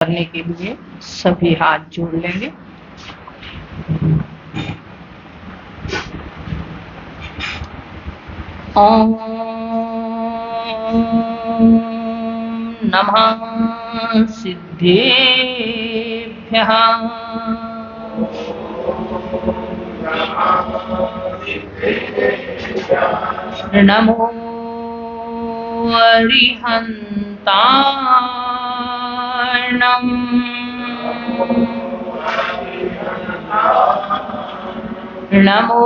करने के लिए सभी हाथ जोड़ लेंगे। ओम नमः सिद्धेभ्यः। नमो अरिहन्ताणम्। नमो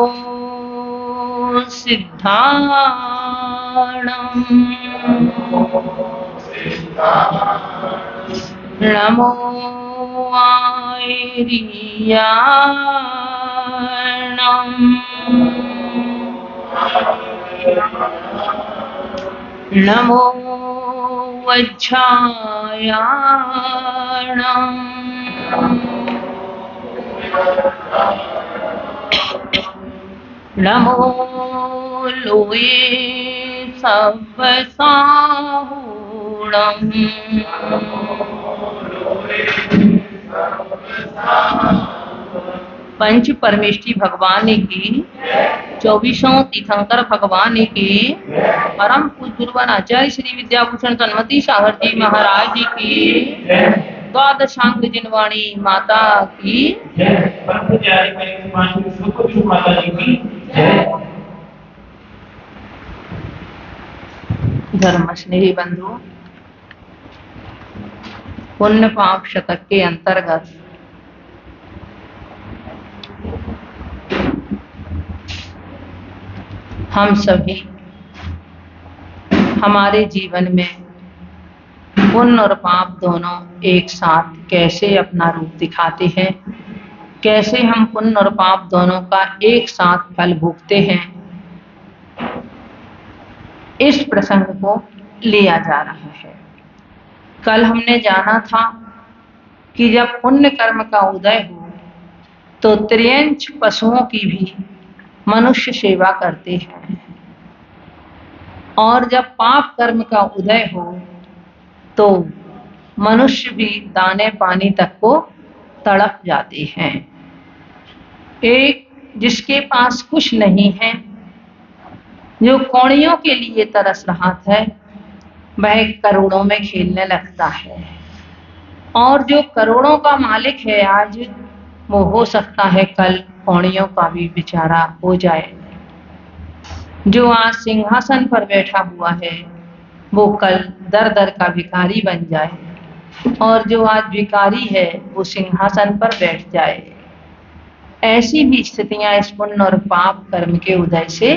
सिद्धाणम्। नमो आयर्याणम्। नमो वज्रायाणम्। नमो लोये सवसाहूणम्। पंच परमेष्ठी भगवान की, 24 तीर्थंकर भगवान की, परम पूज्य गुरुवन आचार्य श्री विद्याभूषण तन्मती सागर जी महाराज जी की, द्वादशांग जिनवाणी माता की, धर्म स्नेही बंधु, पुण्य पाप शतक के अंतर्गत हम सभी हमारे जीवन में पुण्य और पाप दोनों एक साथ कैसे अपना रूप दिखाते हैं, कैसे हम पुण्य और पाप दोनों का एक साथ फल भोगते हैं, इस प्रसंग को लिया जा रहा है। कल हमने जाना था कि जब पुण्य कर्म का उदय हो तो त्रियंच पशुओं की भी मनुष्य सेवा करते हैं, और जब पाप कर्म का उदय हो तो मनुष्य भी दाने पानी तक को तड़प जाते हैं। एक जिसके पास कुछ नहीं है, जो कौड़ियों के लिए तरस रहा था, वह करोड़ों में खेलने लगता है, और जो करोड़ों का मालिक है आज, वो हो सकता है कल कौड़ियों का भी बेचारा हो जाए। जो आज सिंहासन पर बैठा हुआ है वो कल दर दर का भिखारी बन जाए, और जो आज भिखारी है वो सिंहासन पर बैठ जाए। ऐसी भी स्थितियां इस पुण्य और पाप कर्म के उदय से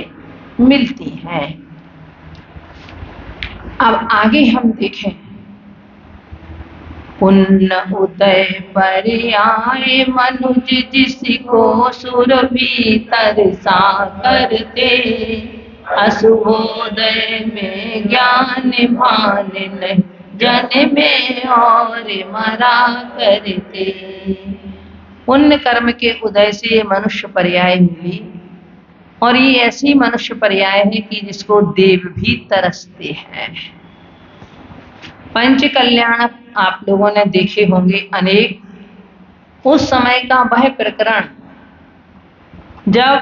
मिलती हैं। अब आगे हम देखें, पुण्य उदय पर आए मनुज जिसको सुर भी तरसा करते, असुभोदय में ज्ञान भान नहीं जन में और मरा करते। पुण्य कर्म के उदय से मनुष्य पर्याय मिली, और ये ऐसी मनुष्य पर्याय है कि जिसको देव भी तरसते हैं। पंच कल्याण आप लोगों ने देखे होंगे अनेक। उस समय का वह प्रकरण जब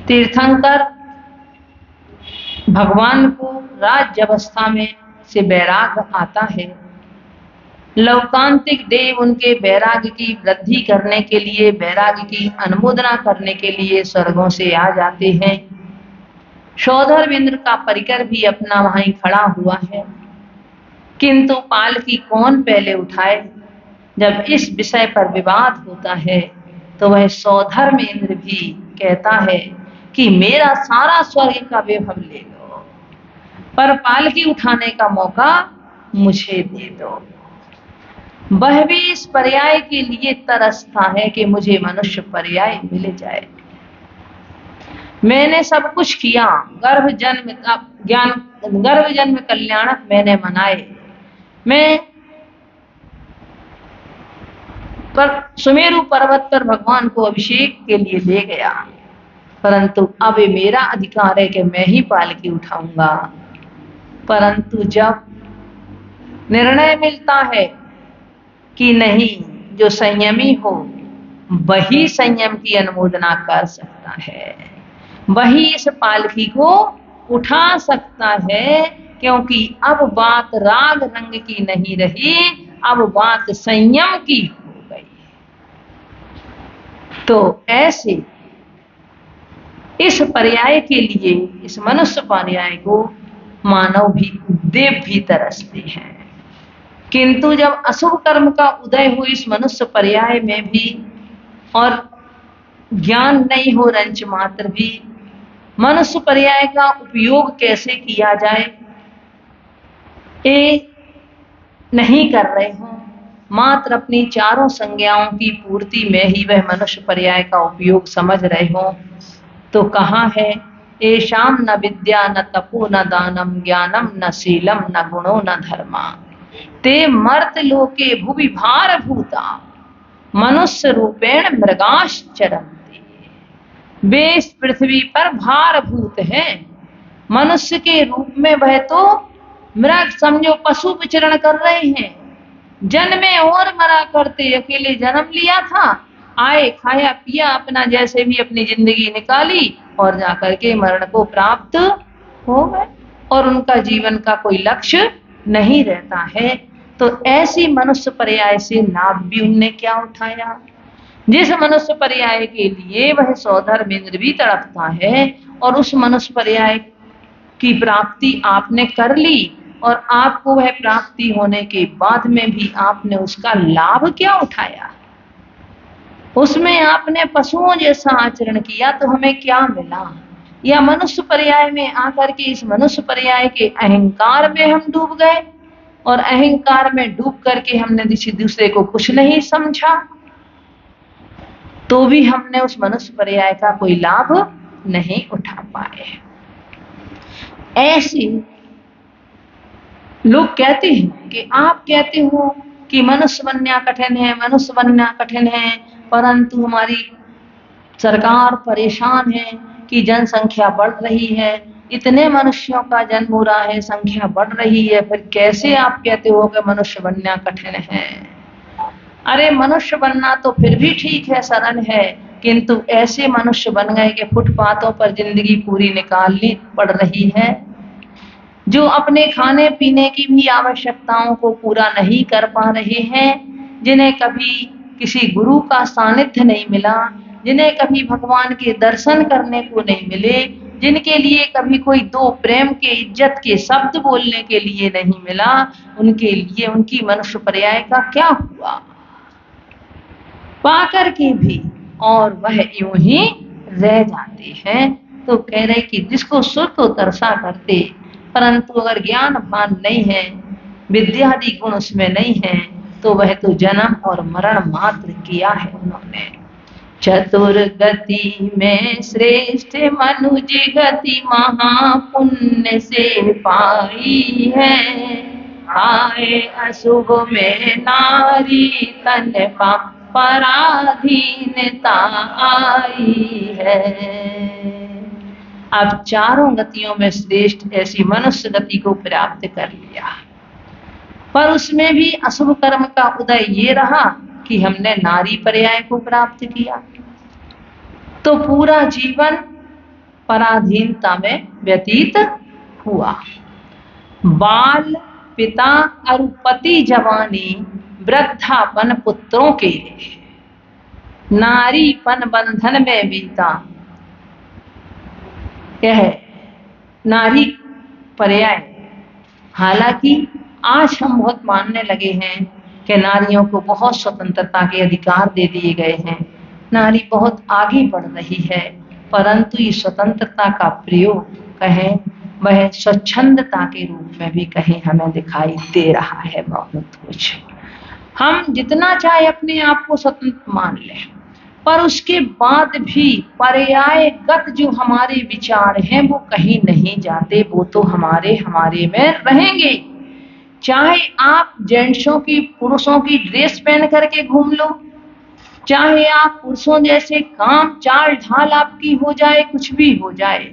तीर्थंकर भगवान को राज्य अवस्था में से वैराग्य आता है, लौकांतिक देव उनके वैराग्य की वृद्धि करने के लिए, वैराग्य की अनुमोदना करने के लिए स्वर्गों से आ जाते हैं। सौधर्मेंद्र का परिकर भी अपना वहीं खड़ा हुआ है, किंतु पालकी कौन पहले उठाए। जब इस विषय पर विवाद होता है तो वह सौधर्मेंद्र भी कहता है कि मेरा सारा स्वर्ग का वैभव ले लो, पर पालकी उठाने का मौका मुझे दे दो। वह भी इस पर्याय के लिए तरसता है कि मुझे मनुष्य पर्याय मिल जाए। मैंने सब कुछ किया, गर्भ जन्म ज्ञान, गर्भ जन्म कल्याणक मैंने मनाए, मैं पर सुमेरु पर्वत पर भगवान को अभिषेक के लिए ले गया, परंतु अब ये मेरा अधिकार है कि मैं ही पालकी उठाऊंगा। परंतु जब निर्णय मिलता है कि नहीं, जो संयमी हो वही संयम की अनुमोदना कर सकता है, वही इस पालकी को उठा सकता है, क्योंकि अब बात राग रंग की नहीं रही, अब बात संयम की हो गई। तो ऐसे इस पर्याय के लिए, इस मनुष्य पर्याय को मानव भी, देव भी तरसते हैं। किंतु जब अशुभ कर्म का उदय हो इस मनुष्य पर्याय में भी, और ज्ञान नहीं हो रंच मात्र भी, मनुष्य पर्याय का उपयोग कैसे किया जाए ये नहीं कर रहे हो, मात्र अपनी चारों संज्ञाओं की पूर्ति में ही वह मनुष्य पर्याय का उपयोग समझ रहे हो, तो कहाँ है, येषां न विद्या न तपो न दानम ज्ञानम न शीलम न गुणो न धर्मा ते मर्त लोके भुवि भार भूता मनुष्य रूपेण मृगाश्चरन्ति। वे इस पृथ्वी पर भारभूत हैं, मनुष्य के रूप में वह तो मृग समझो पशु विचरण कर रहे हैं। जन्मे और मरा करते, अकेले जन्म लिया था, आए खाया पिया अपना जैसे भी अपनी जिंदगी निकाली और जाकर के मरण को प्राप्त हो गए, और उनका जीवन का कोई लक्ष्य नहीं रहता है। तो ऐसी मनुष्य पर्याय से लाभ भी उनने क्या उठाया, जिस मनुष्य पर्याय के लिए वह सौधर्म इंद्र भी तड़पता है, और उस मनुष्य पर्याय की प्राप्ति आपने कर ली, और आपको वह प्राप्ति होने के बाद में भी आपने उसका लाभ क्या उठाया, उसमें आपने पशुओं जैसा आचरण किया तो हमें क्या मिला, या मनुष्य पर्याय में आकर के इस मनुष्य पर्याय के अहंकार में हम डूब गए, और अहंकार में डूब करके हमने किसी दूसरे को कुछ नहीं समझा, तो भी हमने उस मनुष्य पर्याय का कोई लाभ नहीं उठा पाए। ऐसे लोग कहते हैं कि आप कहते हो कि मनुष्य बनना कठिन है, मनुष्य बनना कठिन है, परंतु हमारी सरकार परेशान है कि जनसंख्या बढ़ रही है, इतने मनुष्यों का जन्म हो रहा है, संख्या बढ़ रही है, फिर कैसे आप कहते हो कि मनुष्य बनना कठिन है। अरे मनुष्य बनना तो फिर भी ठीक है, सरल है, किंतु ऐसे मनुष्य बन गए कि फुटपाथों पर जिंदगी पूरी निकालनी पड़ रही है, जो अपने खाने पीने की भी आवश्यकताओं को पूरा नहीं कर पा रहे हैं, जिन्हें कभी किसी गुरु का सानिध्य नहीं मिला, जिन्हें कभी भगवान के दर्शन करने को नहीं मिले, जिनके लिए कभी कोई दो प्रेम के इज्जत के शब्द बोलने के लिए नहीं मिला, उनके लिए उनकी मनुष्य पर्याय का क्या हुआ, पाकर के भी और वह यूं ही रह जाते हैं। तो कह रहे कि जिसको सुर तो तरसा करते, परंतु अगर ज्ञान भान नहीं है, विद्यादि गुण उसमें नहीं है, तो वह तो जन्म और मरण मात्र किया है उन्होंने। चतुर्गति में श्रेष्ठ मनुज गति महापुण्य से पाई है, आए अशुभ में नारी तन पराधीनता आई है। अब चारों गतियों में श्रेष्ठ ऐसी मनुष्य गति को प्राप्त कर लिया, पर उसमें भी अशुभ कर्म का उदय ये रहा कि हमने नारी पर्याय को प्राप्त किया, तो पूरा जीवन पराधीनता में व्यतीत हुआ। बाल पिता और पति जवानी वृद्धापन पुत्रों के लिए, नारीपन बंधन में बीता, यह नारी पर्याय। हालांकि आज हम बहुत मानने लगे हैं कि नारियों को बहुत स्वतंत्रता के अधिकार दे दिए गए हैं, नारी बहुत आगे बढ़ रही है, परंतु ये स्वतंत्रता का प्रयोग कहें वह स्वच्छंदता के रूप में भी कहीं हमें दिखाई दे रहा है बहुत कुछ। हम जितना चाहे अपने आप को स्वतंत्र मान लें, पर उसके बाद भी पर्यायगत जो हमारे विचार हैं वो कहीं नहीं जाते, वो तो हमारे में रहेंगे। चाहे आप जेंट्सों की पुरुषों की ड्रेस पहन करके घूम लो, चाहे आप पुरुषों जैसे काम चाल ढाल आपकी हो जाए, कुछ भी हो जाए,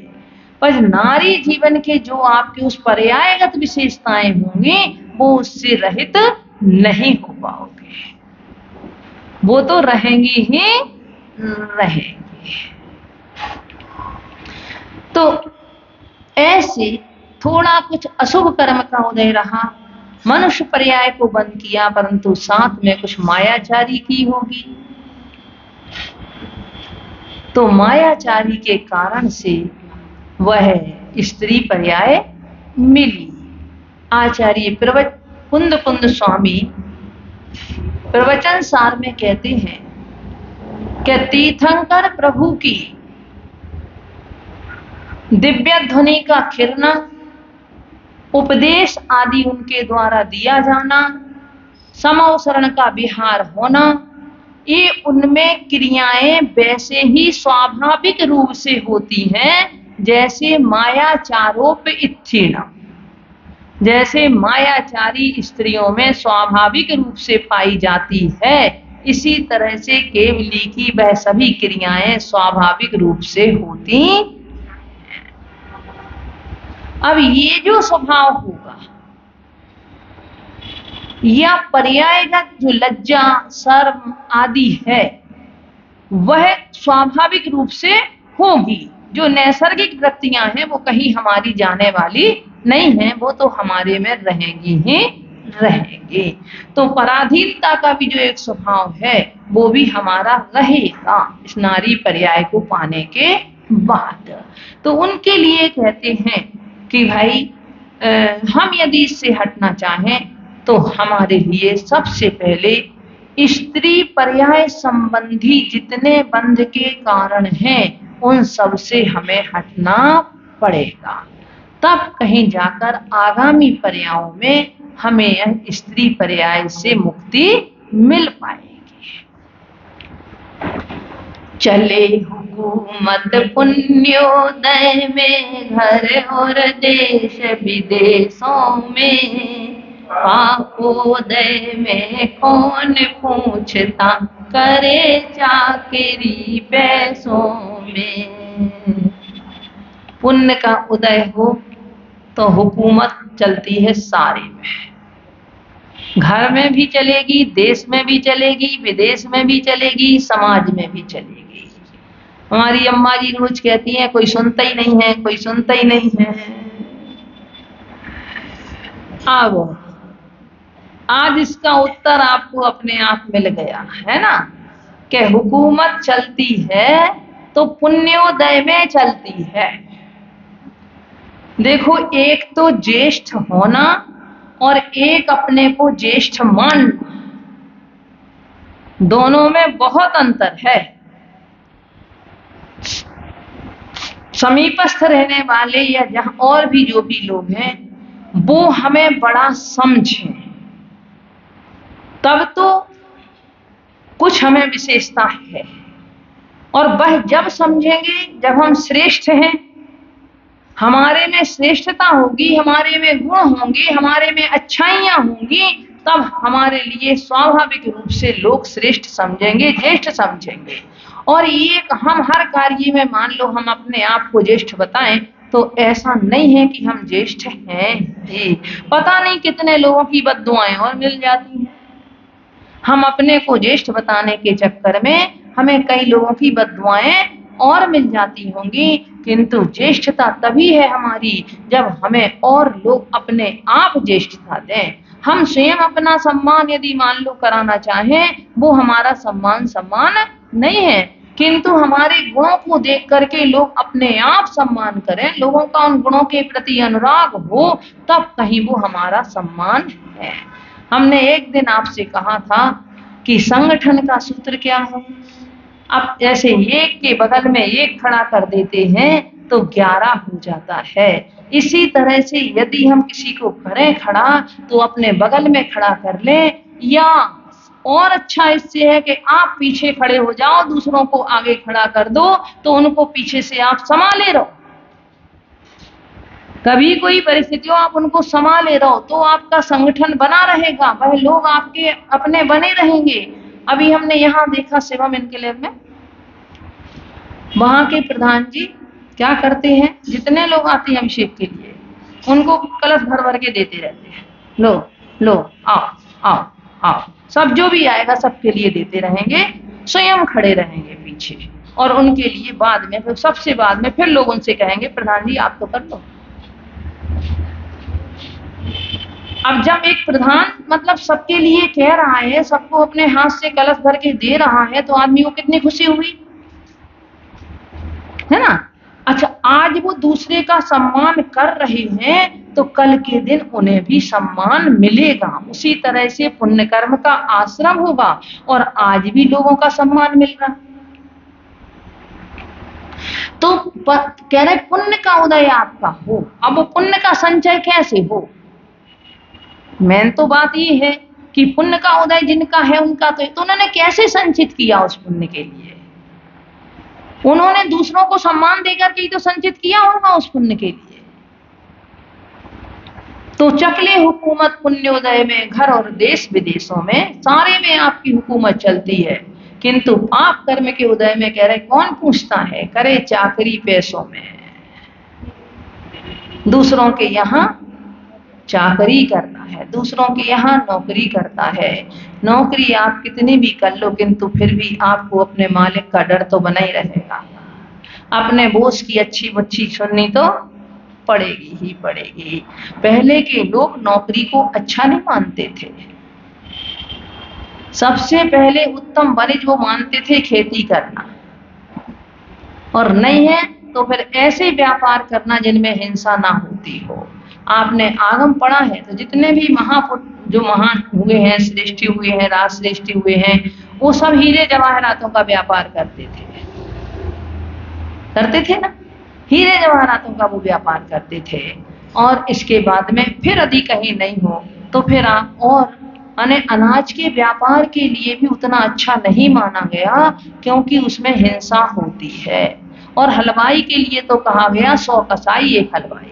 पर नारी जीवन के जो आपके उस पर्यायगत विशेषताएं होंगी वो उससे रहित नहीं हो पाओगे, वो तो रहेंगी ही रहेंगी। तो ऐसे थोड़ा कुछ अशुभ कर्म का उदय रहा, मनुष्य पर्याय को बंद किया, परंतु साथ में कुछ मायाचारी की होगी, तो मायाचारी के कारण से वह स्त्री पर्याय मिली। आचार्य कुंद कुंद स्वामी प्रवचन सार में कहते हैं कि तीर्थंकर प्रभु की दिव्य ध्वनि का खिरना, उपदेश आदि उनके द्वारा दिया जाना, समवसरण का विहार होना, ये उनमें क्रियाएं वैसे ही स्वाभाविक रूप से होती हैं जैसे मायाचारोप इत्थीण, जैसे मायाचारी स्त्रियों में स्वाभाविक रूप से पाई जाती है, इसी तरह से केवली की वह सभी क्रियाएं स्वाभाविक रूप से होती। अब ये जो स्वभाव होगा या पर्यायगत जो लज्जा शर्म आदि है वह स्वाभाविक रूप से होगी। जो नैसर्गिक वृत्तियां हैं वो कहीं हमारी जाने वाली नहीं है, वो तो हमारे में रहेंगी ही रहेंगे। तो पराधीनता का भी जो एक स्वभाव है वो भी हमारा रहेगा इस नारी पर्याय को पाने के बाद। तो उनके लिए कहते हैं कि भाई हम यदि इससे हटना चाहें तो हमारे लिए सबसे पहले स्त्री पर्याय संबंधी जितने बंध के कारण हैं उन सब से हमें हटना पड़ेगा, तब कहीं जाकर आगामी पर्यायों में हमें यह स्त्री पर्याय से मुक्ति मिल पाएगी। चले हुकूमत पुण्योदय में घर और देश विदेशों में, पापोदय में कौन पूछता करे चाकरी पैसों में। पुण्य का उदय हो तो हुकूमत चलती है सारे में, घर में भी चलेगी, देश में भी चलेगी, विदेश में भी चलेगी, समाज में भी चलेगी। हमारी अम्मा जी रोज कहती हैं कोई सुनता ही नहीं है, कोई सुनता ही नहीं है। अब आज इसका उत्तर आपको अपने आप मिल गया है ना, कि हुकूमत चलती है तो पुण्योदय में चलती है। देखो, एक तो ज्येष्ठ होना और एक अपने को ज्येष्ठ मानना, दोनों में बहुत अंतर है। समीपस्थ रहने वाले या जहां और भी जो भी लोग हैं वो हमें बड़ा समझें, तब तो कुछ हमें विशेषता है। और वह जब समझेंगे जब हम श्रेष्ठ हैं, हमारे में श्रेष्ठता होगी, हमारे में गुण होंगे, हमारे में अच्छाइयां होंगी, तब हमारे लिए स्वाभाविक रूप से लोग श्रेष्ठ समझेंगे, ज्येष्ठ समझेंगे। और ये हम हर कार्य में मान लो हम अपने आप को ज्येष्ठ बताएं तो ऐसा नहीं है कि हम ज्येष्ठ हैं। पता नहीं कितने लोगों की बद्दुआएं और मिल जाती हैं। हम अपने को ज्येष्ठ बताने के चक्कर में हमें कई लोगों की बद्दुआएं और मिल जाती होंगी, किंतु ज्येष्ठता तभी है हमारी जब हमें और लोग अपने आप ज्येष्ठता दें। हम स्वयं अपना सम्मान यदि मान लो कराना चाहें, वो हमारा सम्मान नहीं है, किंतु हमारे गुणों को देख करके लोग अपने आप सम्मान करें, लोगों का उन गुणों के प्रति अनुराग हो, तब कहीं वो हमारा सम्मान है। हमने एक दिन आपसे कहा था कि संगठन का सूत्र क्या है। अब जैसे एक के बगल में एक खड़ा कर देते हैं तो 11 हो जाता है। इसी तरह से यदि हम किसी को करें खड़ा तो अपने बगल में खड़ा कर लें, या और अच्छा इससे है कि आप पीछे खड़े हो जाओ, दूसरों को आगे खड़ा कर दो तो उनको पीछे से आप संभाले रहो। कभी कोई परिस्थिति हो आप उनको संभाले रहो तो आपका संगठन बना रहेगा, वह लोग आपके अपने बने रहेंगे। अभी हमने यहाँ देखा शिवम इनकलेव में, वहां के प्रधान जी क्या करते हैं, जितने लोग आते हैं अभिषेक के लिए उनको कलश भर भर के देते रहते हैं। लो लो, आओ आओ आओ, सब जो भी आएगा सबके लिए देते रहेंगे, स्वयं खड़े रहेंगे पीछे, और उनके लिए बाद में, फिर सबसे बाद में फिर लोग उनसे कहेंगे प्रधान जी आप तो कर लो। अब जब एक प्रधान मतलब सबके लिए कह रहा है, सबको अपने हाथ से कलश भर के दे रहा है, तो आदमी को कितनी खुशी हुई, है ना। अच्छा, आज वो दूसरे का सम्मान कर रहे हैं, तो कल के दिन उन्हें भी सम्मान मिलेगा। उसी तरह से पुण्य कर्म का आश्रम होगा, और आज भी लोगों का सम्मान मिल रहा। तो कह रहे पुण्य का उदय आपका हो। अब पुण्य का संचय कैसे हो? मेन तो बात ये है कि पुण्य का उदय जिनका है उनका तो उन्होंने कैसे संचित किया उस पुण्य के लिए? उन्होंने दूसरों को सम्मान देकर के तो संचित किया होगा उस पुण्य के लिए। तो चकले हुकूमत पुण्योदय में, घर और देश विदेशों में सारे में आपकी हुकूमत चलती है, किंतु पाप कर्म के उदय में कह रहे कौन पूछता है, करे चाकरी पैसों में। दूसरों के यहाँ चाकरी करना है, दूसरों के यहाँ नौकरी करता है। नौकरी आप कितनी भी कर लो, किंतु फिर भी आपको अपने मालिक का डर तो बना ही रहेगा। अपने बॉस की अच्छी बच्ची सुननी तो पड़ेगी ही पड़ेगी। पहले के लोग नौकरी को अच्छा नहीं मानते थे। सबसे पहले उत्तम वरिज वो मानते थे खेती करना, और नहीं है तो फिर ऐसे व्यापार करना जिनमें हिंसा ना होती हो। आपने आगम पढ़ा है तो जितने भी जो महान हुए हैं, श्रेष्ठी हुए हैं, राजश्रेष्ठी हुए हैं, वो सब हीरे जवाहरातों का व्यापार करते थे ना। हीरे जवाहरातों का वो व्यापार करते थे। और इसके बाद में फिर यदि कहीं नहीं हो तो फिर आप और अनाज के व्यापार के लिए भी उतना अच्छा नहीं माना गया, क्योंकि उसमें हिंसा होती है। और हलवाई के लिए तो कहा गया 100 कसाई 1 हलवाई।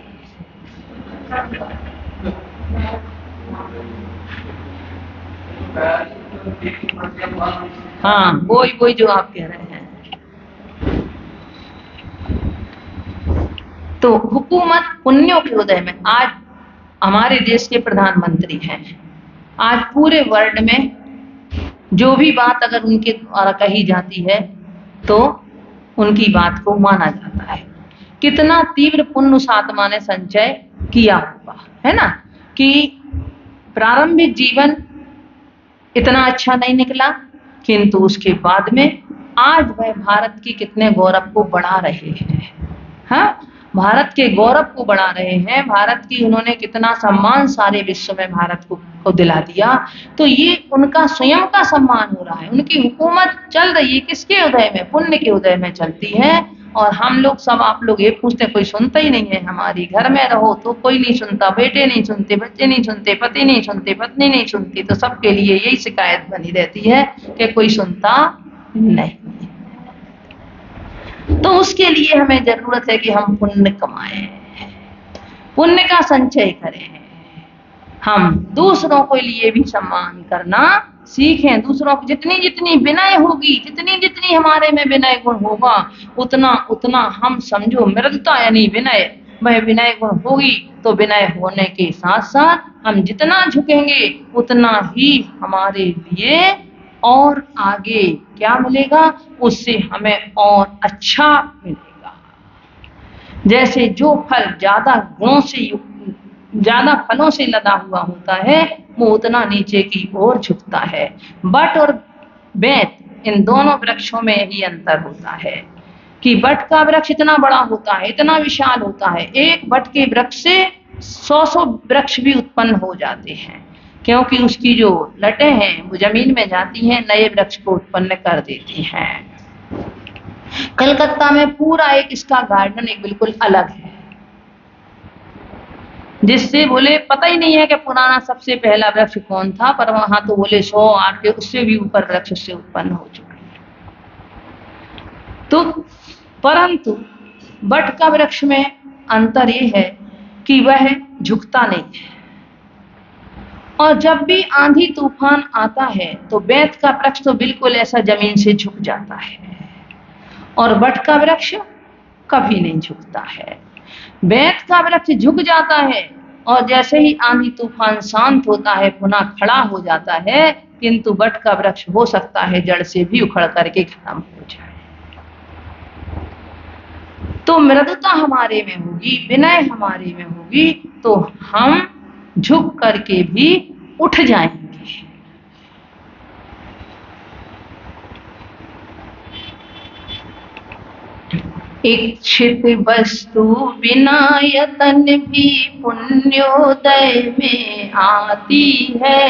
हाँ, वही जो आप कह रहे हैं। तो हुकूमत पुण्यों के उदय में, आज हमारे देश के प्रधानमंत्री हैं, आज पूरे वर्ल्ड में जो भी बात अगर उनके द्वारा कही जाती है तो उनकी बात को माना जाता है। कितना तीव्र पुण्य उस आत्मा ने संचय किया होगा, है ना, कि प्रारंभिक जीवन इतना अच्छा नहीं निकला, किंतु उसके बाद में आज वह भारत की कितने गौरव को बढ़ा रहे हैं। हाँ, भारत के गौरव को बढ़ा रहे हैं। भारत की उन्होंने कितना सम्मान सारे विश्व में भारत को दिला दिया। तो ये उनका स्वयं का सम्मान हो रहा है। उनकी हुकूमत चल रही है किसके उदय में? पुण्य के उदय में चलती है। और हम लोग सब, आप लोग ये पूछते कोई सुनता ही नहीं है हमारी। घर में रहो तो कोई नहीं सुनता, बेटे नहीं सुनते, बच्चे नहीं सुनते, पति नहीं सुनते, पत्नी नहीं सुनती, तो सबके लिए यही शिकायत बनी रहती है कि कोई सुनता नहीं। तो उसके लिए हमें जरूरत है कि हम पुण्य कमाएं, पुण्य का संचय करें। हम दूसरों के लिए भी सम्मान करना सीखें। दूसरों की जितनी विनय होगी, जितनी हमारे में विनय गुण होगा, उतना हम समझो मृदुता यानी विनय, वह विनय गुण होगी तो विनय होने के साथ साथ हम जितना झुकेंगे उतना ही हमारे लिए और आगे क्या मिलेगा, उससे हमें और अच्छा मिलेगा। जैसे जो फल ज्यादा गुणों से युक्त, ज्यादा फलों से लदा हुआ होता है, वो उतना नीचे की ओर झुकता है। बट और बेत, इन दोनों वृक्षों में यही अंतर होता है कि बट का वृक्ष इतना बड़ा होता है, इतना विशाल होता है, एक बट के वृक्ष से 100 वृक्ष भी उत्पन्न हो जाते हैं, क्योंकि उसकी जो लटें हैं वो जमीन में जाती हैं, नए वृक्ष को उत्पन्न कर देती हैं। कलकत्ता में पूरा एक इसका गार्डन एक बिल्कुल अलग है, जिससे बोले पता ही नहीं है कि पुराना सबसे पहला वृक्ष कौन था, पर वहां तो बोले 100 आठ के उससे भी ऊपर वृक्ष उससे उत्पन्न हो चुके हैं। तो परंतु बट का वृक्ष में अंतर ये है कि वह झुकता नहीं है, और जब भी आंधी तूफान आता है तो बेत का वृक्ष तो बिल्कुल ऐसा जमीन से झुक जाता है, और बट का वृक्ष कभी नहीं झुकता है। बेत का वृक्ष झुक जाता है और जैसे ही आंधी तूफान शांत होता है पुनः खड़ा हो जाता है, किंतु वट का वृक्ष हो सकता है जड़ से भी उखड़ करके खत्म हो जाए। तो मृदुता हमारे में होगी, विनय हमारे में होगी, तो हम झुक करके भी उठ जाएंगे। इच्छित वस्तु बिना यतन भी पुण्योदय में आती है,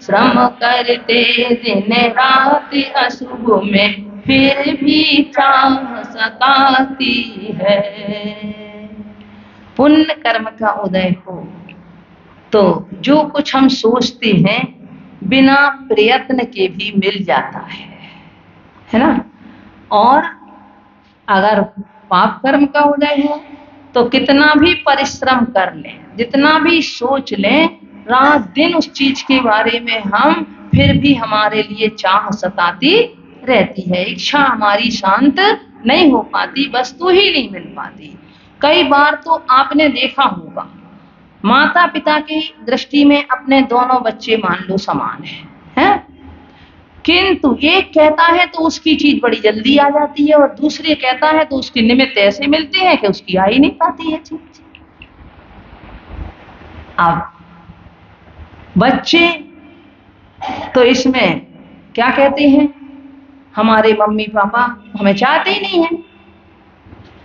श्रम करते दिन रात अशुभ में फिर भी चाह सताती है। पुण्य कर्म का उदय हो तो जो कुछ हम सोचते हैं बिना प्रयत्न के भी मिल जाता है ना। और अगर पाप कर्म का उदय हो तो कितना भी परिश्रम कर लें, जितना भी सोच लें, रात दिन उस चीज के बारे में हम, फिर भी हमारे लिए चाह सताती रहती है। इच्छा हमारी शांत नहीं हो पाती, वस्तु ही नहीं मिल पाती। कई बार तो आपने देखा होगा, माता पिता की दृष्टि में अपने दोनों बच्चे मान लो समान हैं, किंतु एक कहता है तो उसकी चीज बड़ी जल्दी आ जाती है, और दूसरे कहता है तो उसके निमित्त ऐसे मिलते हैं कि उसकी आ ही नहीं पाती है चीज। अब बच्चे तो इसमें क्या कहते हैं, हमारे मम्मी पापा हमें चाहते ही नहीं है,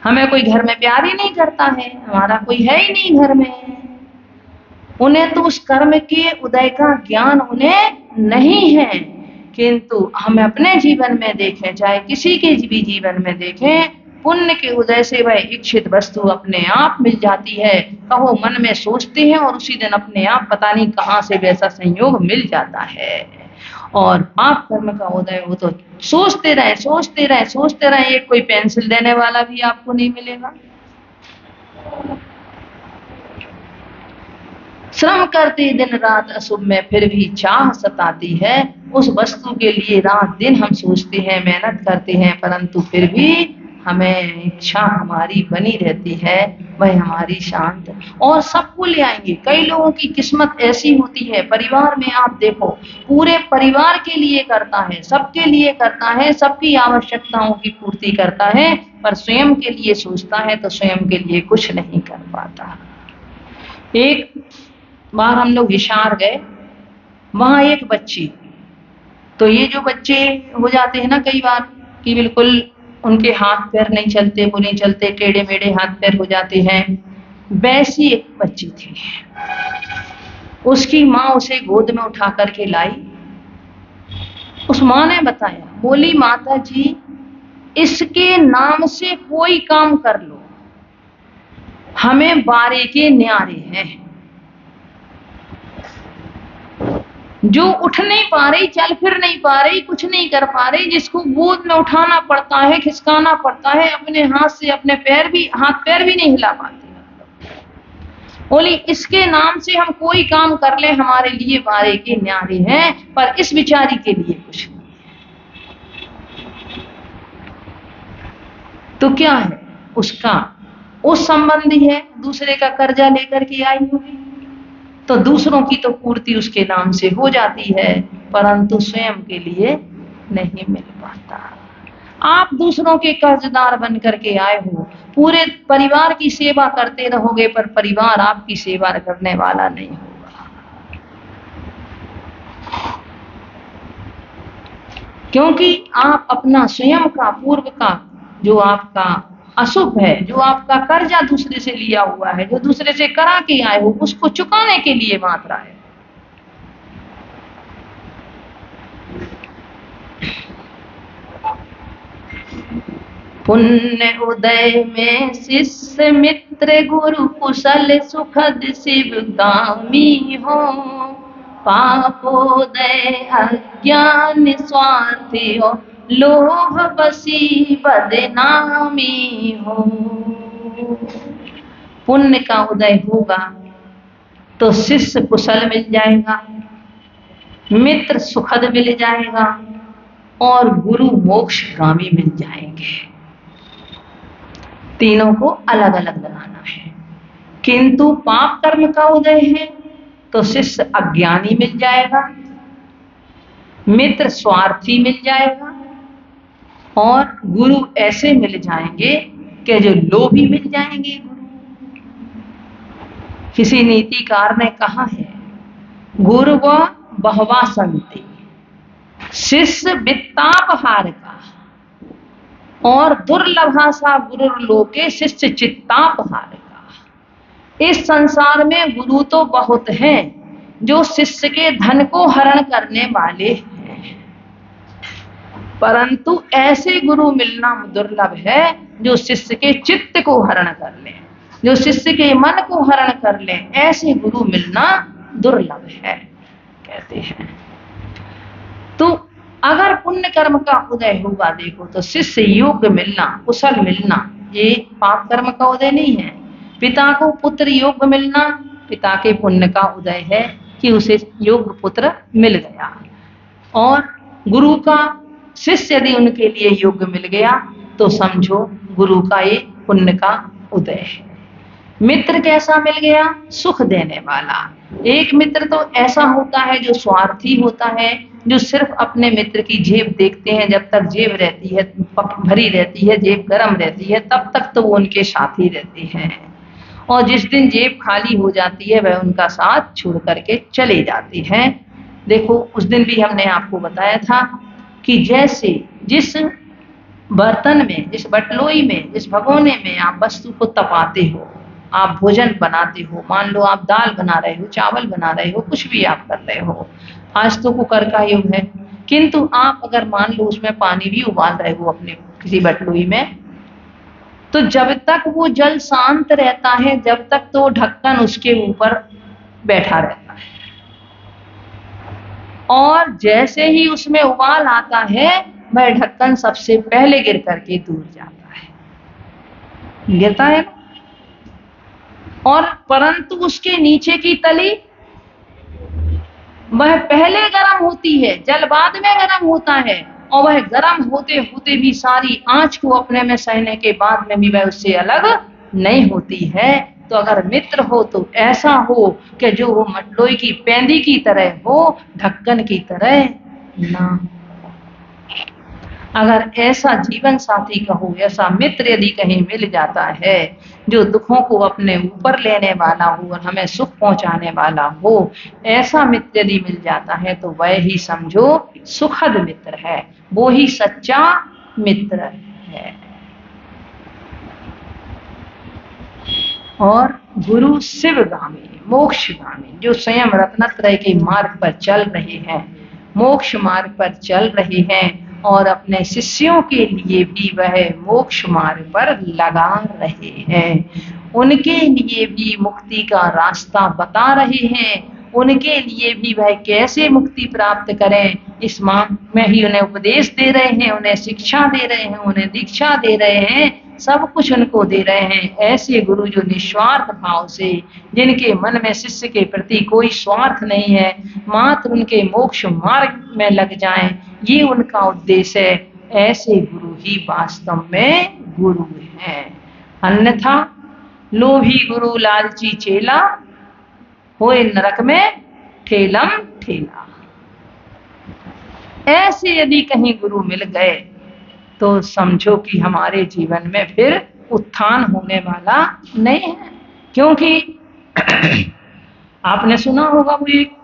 हमें कोई घर में प्यार ही नहीं करता है, हमारा कोई है ही नहीं घर में। उन्हें तो उस कर्म के उदय का ज्ञान उन्हें नहीं है, किंतु हम अपने जीवन में देखें, चाहे किसी के भी जीवन में देखें, पुण्य के उदय से वह इच्छित वस्तु अपने आप मिल जाती है। कहो मन में सोचते हैं और उसी दिन अपने आप पता नहीं कहां से वैसा संयोग मिल जाता है। और पाप कर्म का उदय हो तो सोचते रहे सोचते रहे सोचते रहे, एक कोई पेंसिल देने वाला भी आपको नहीं मिलेगा। श्रम करते दिन रात अशुभ में फिर भी चाह सताती है। उस वस्तु के लिए रात दिन हम सोचते हैं, मेहनत करते हैं, परंतु फिर भी हमें इच्छा हमारी बनी रहती है, वह हमारी शांत। और सबको ले आएंगे। कई लोगों की किस्मत ऐसी होती है, परिवार में आप देखो, पूरे परिवार के लिए करता है, सबके लिए करता है, सबकी आवश्यकताओं की पूर्ति करता है, पर स्वयं के लिए सोचता है तो स्वयं के लिए कुछ नहीं कर पाता। एक बार हम लोग हिसार गए, वहां एक बच्ची, तो ये जो बच्चे हो जाते हैं ना कई बार कि बिल्कुल उनके हाथ पैर नहीं चलते, वो नहीं चलते, टेढ़े मेढ़े हाथ पैर हो जाते हैं, वैसी एक बच्ची थी। उसकी माँ उसे गोद में उठा करके लाई। उस माँ ने बताया, बोली माता जी इसके नाम से कोई काम कर लो, हमें बारे के न्यारे हैं। जो उठ नहीं पा रही, चल फिर नहीं पा रही, कुछ नहीं कर पा रही, जिसको गोद में उठाना पड़ता है, खिसकाना पड़ता है, अपने हाथ से अपने हाथ पैर भी नहीं हिला पाती। बोली इसके नाम से हम कोई काम कर ले, हमारे लिए बारे के न्यारे हैं, पर इस बिचारी के लिए कुछ नहीं। तो क्या है उसका, उस संबंधी है, दूसरे का कर्जा लेकर के आई होगी, तो दूसरों की तो पूर्ति उसके नाम से हो जाती है, परंतु स्वयं के लिए नहीं मिल पाता। आप दूसरों के कर्जदार बन करके आए हो, पूरे परिवार की सेवा करते रहोगे, पर परिवार आपकी सेवा करने वाला नहीं होगा, क्योंकि आप अपना स्वयं का पूर्व का जो आपका अशुभ है, जो आपका कर्जा दूसरे से लिया हुआ है, जो दूसरे से करा के आए हो, उसको चुकाने के लिए मात्रा है। पुण्य उदय में शिष्य मित्र गुरु कुशल सुखद शिवगामी हो, पापोदय अज्ञान स्वार्थी हो, लोभ बसी बदनामी हो। पुण्य का उदय होगा तो शिष्य कुशल मिल जाएगा, मित्र सुखद मिल जाएगा, और गुरु मोक्षगामी मिल जाएंगे। तीनों को अलग अलग लगाना है, किंतु पाप कर्म का उदय है तो शिष्य अज्ञानी मिल जाएगा, मित्र स्वार्थी मिल जाएगा और गुरु ऐसे मिल जाएंगे कि जो लोभी मिल जाएंगे। गुरु, किसी नीतिकार ने कहा है, गुरु व बहवा संति, शिष्य वित्तापहार का और दुर्लभा सा गुरु लोके शिष्य चित्तापहार का। इस संसार में गुरु तो बहुत हैं जो शिष्य के धन को हरण करने वाले हैं, परंतु ऐसे गुरु मिलना दुर्लभ है जो शिष्य के चित्त को हरण कर ले, जो शिष्य के मन को हरण कर ले। ऐसे गुरु मिलना दुर्लभ है कहते हैं। तो अगर पुण्य कर्म का उदय होगा, देखो तो शिष्य योग्य मिलना, कुशल मिलना, ये पाप कर्म का उदय नहीं है। पिता को पुत्र योग्य मिलना पिता के पुण्य का उदय है कि उसे योग्य पुत्र मिल गया। और गुरु का शिष्य यदि उनके लिए योग्य मिल गया तो समझो गुरु का ये पुण्य का उदय है। मित्र कैसा मिल गया? सुख देने वाला। एक मित्र तो ऐसा होता है जो स्वार्थी होता है, जो सिर्फ अपने मित्र की जेब देखते हैं। जब तक जेब रहती है भरी रहती है, जेब गर्म रहती है, तब तक तो वो उनके साथ ही रहते हैं, और जिस दिन जेब खाली हो जाती है वह उनका साथ छोड़ करके चले जाते हैं। देखो उस दिन भी हमने आपको बताया था कि जैसे जिस बर्तन में, जिस बटलोई में, जिस भगोने में आप वस्तु को तपाते हो, आप भोजन बनाते हो, मान लो आप दाल बना रहे हो, चावल बना रहे हो, कुछ भी आप कर रहे हो, आज तो कुकर का युग है, किंतु आप अगर मान लो उसमें पानी भी उबाल रहे हो अपने किसी बटलोई में, तो जब तक वो जल शांत रहता है, जब तक तो ढक्कन उसके ऊपर बैठा रहता है, और जैसे ही उसमें उबाल आता है वह ढक्कन सबसे पहले गिर करके दूर जाता है, गिरता है। और परंतु उसके नीचे की तली वह पहले गर्म होती है, जल बाद में गर्म होता है, और वह गर्म होते होते भी सारी आंच को अपने में सहने के बाद में भी वह उससे अलग नहीं होती है। तो अगर मित्र हो तो ऐसा हो कि जो वो मटलोई की पेंदी की तरह हो, ढक्कन की तरह ना। अगर ऐसा जीवन साथी कहो, ऐसा मित्र यदि कहीं मिल जाता है जो दुखों को अपने ऊपर लेने वाला हो और हमें सुख पहुंचाने वाला हो, ऐसा मित्र यदि मिल जाता है तो वह ही समझो सुखद मित्र है, वो ही सच्चा मित्र है। और गुरु शिवगामी, मोक्षगामी, जो स्वयं रत्नत्रय के मार्ग पर चल रहे हैं, मोक्ष मार्ग पर चल रहे हैं, और अपने शिष्यों के लिए भी वह मोक्ष मार्ग पर लगा रहे हैं, उनके लिए भी मुक्ति का रास्ता बता रहे हैं, उनके लिए भी वह कैसे मुक्ति प्राप्त करें इस मार्ग में ही उन्हें उपदेश दे रहे हैं, उन्हें शिक्षा दे रहे हैं, उन्हें दीक्षा दे रहे हैं, सब कुछ उनको दे रहे हैं। ऐसे गुरु जो निस्वार्थ भाव से, जिनके मन में शिष्य के प्रति कोई स्वार्थ नहीं है, मात्र उनके मोक्ष मार्ग में लग जाएं, ये उनका उद्देश्य है, ऐसे गुरु ही वास्तव में गुरु हैं। अन्यथा लोभी गुरु लालची चेला, होए नरक में ठेलम ठेला। ऐसे यदि कहीं गुरु मिल गए तो समझो कि हमारे जीवन में फिर उत्थान होने वाला नहीं है। क्योंकि आपने सुना होगा वो एक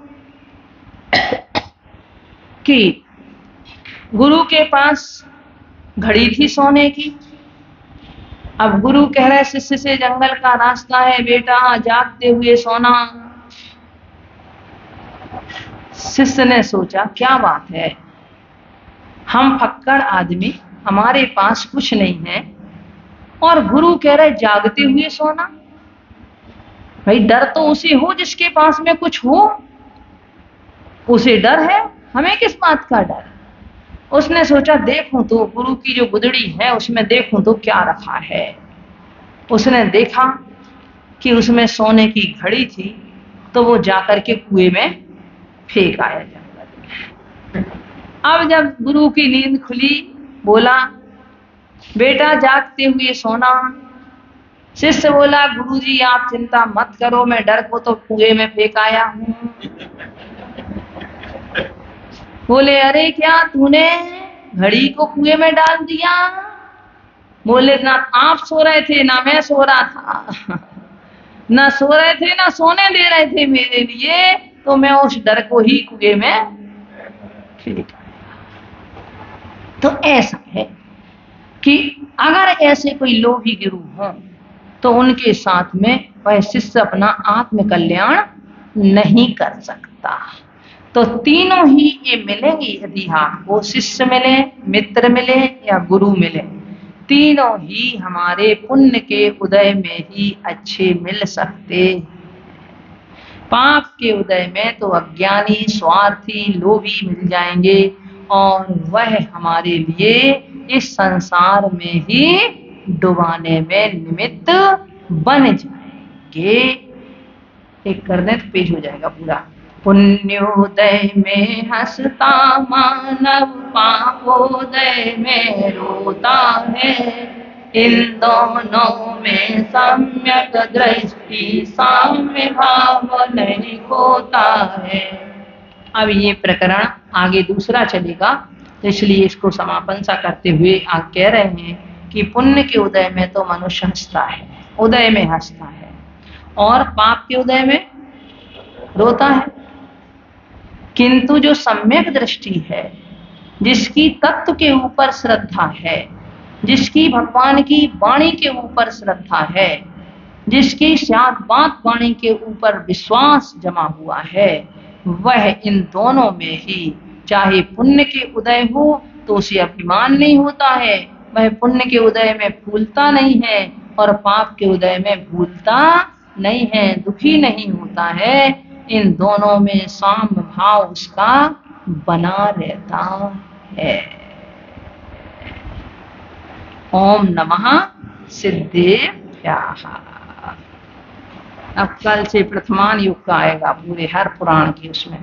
कि गुरु के पास घड़ी थी सोने की। अब गुरु कह रहे शिष्य से, जंगल का रास्ता है बेटा, जागते हुए सोना। शिष्य ने सोचा क्या बात है, हम फक्कड़ आदमी, हमारे पास कुछ नहीं है, और गुरु कह रहे जागते हुए सोना। भाई डर तो उसे हो जिसके पास में कुछ हो, उसे डर है, हमें किस बात का डर। उसने सोचा देखूं तो गुरु की जो गुदड़ी है उसमें देखूं तो क्या रखा है। उसने देखा कि उसमें सोने की घड़ी थी, तो वो जाकर के कुएं में फेंक आया जंगल। अब जब गुरु की नींद खुली, बोला बेटा जागते हुए सोना, शिष्य बोला, गुरुजी आप चिंता मत करो, मैं डर को तो कुएं में फेंक आया हूँ। बोले, अरे क्या तूने घड़ी को कुएं में डाल दिया? बोले, ना आप सो रहे थे ना मैं सो रहा था, ना सो रहे थे ना सोने दे रहे थे मेरे लिए, तो मैं उस डर को ही कुएं में फेंक। तो ऐसा है कि अगर ऐसे कोई लोभी गुरु हो तो उनके साथ में वह शिष्य अपना आत्म कल्याण नहीं कर सकता। तो तीनों ही ये मिलेंगे, यदि आपको शिष्य मिले, मित्र मिले या गुरु मिले, तीनों ही हमारे पुण्य के उदय में ही अच्छे मिल सकते। पाप के उदय में तो अज्ञानी, स्वार्थी, लोभी मिल जाएंगे और वह हमारे लिए इस संसार में ही डुबाने में निमित्त बन जाएंगे। एक कर दें तो पेश हो जाएगा पूरा। पुण्योदय में हंसता मानव, पापोदय में रोता है, इन दोनों में सम्यक दृष्टि साम्य भाव नहीं होता है। अब ये प्रकरण आगे दूसरा चलेगा, तो इसलिए इसको समापन सा करते हुए आप कह रहे हैं कि पुण्य के उदय में तो मनुष्य हंसता है, उदय में हंसता है, और पाप के उदय में रोता है। किंतु जो सम्यक दृष्टि है, जिसकी तत्व के ऊपर श्रद्धा है, जिसकी भगवान की वाणी के ऊपर श्रद्धा है, जिसकी सात बात वाणी के ऊपर विश्वास जमा हुआ है, वह इन दोनों में ही, चाहे पुण्य के उदय हो तो उसे अभिमान नहीं होता है, वह पुण्य के उदय में फूलता नहीं है और पाप के उदय में भूलता नहीं है, दुखी नहीं होता है। इन दोनों में साम्य भाव उसका बना रहता है। ओम नमः सिद्धेभ्यः। अब कल से प्रथमान युग का आएगा पूरे हर पुराण की उसमें।